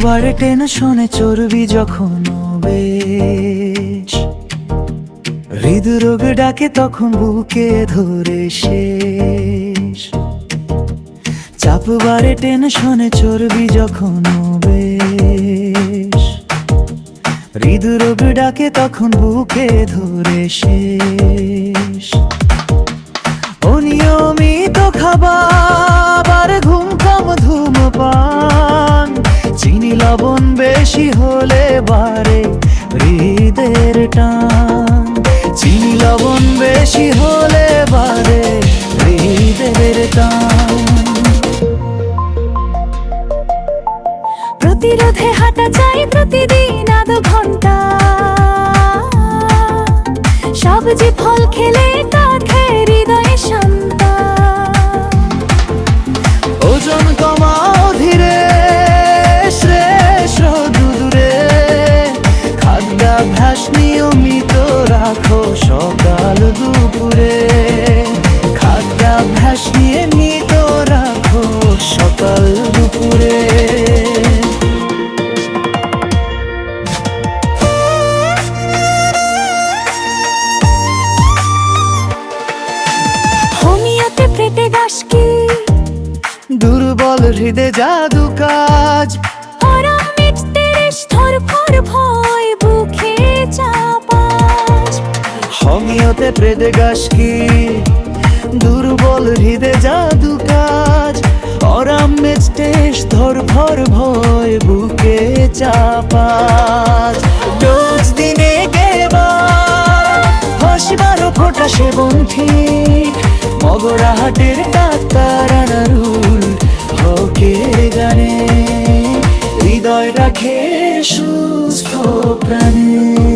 বারে টেনশনে চর্বি যখন বেশ, হৃদরোগ ডাকে তখন বুকে ধরে শেষ। চাপ বারে টেনশনে চর্বি যখন বেশ, হৃদরোগ ডাকে তখন বুকে ধরে শেষ। অনিয়মিত খাবার, ঘুম কম, ধূমপান, চিনি লবণ বেশি হলে বাড়ে হৃদের টান। চিনি লবণ বেশি হলে বাড়ে হৃদের টান। প্রতিরোধে হাঁটা চাই প্রতিদিন আধ ঘন্টা, সবজি ফল খেলে কাঁধে হৃদয়ে শান্তা। ওজন কমাও ধীরে, শ্রেষ্ঠ দূরে, খাদ্যাভ্যাস নিয়মিত রাখো সকাল দুপুরে। খাদ্যাভ্যাস নিয়মিত রাখো সকাল দুপুরে। হোমিওতে পেটে গাছ কি দুর্বল হৃদে জাদু কাজ, আরাম মিটতে স্থর ফর ভয় বুকে চাপাস। হোমিওতে প্রেদে গাছ কি দুর্বল হৃদে জাদু কাজ, আরাম মেচতে ধর ভর ভয় বুকে চাপাস। ডোজ দিনে কেবার, হাসিবারও ফোঁটা সেবন ঠিক, মগরাহাটের ডাক্তার আনারুল হকের গানে হৃদয় রাখে সুস্থ প্রাণে।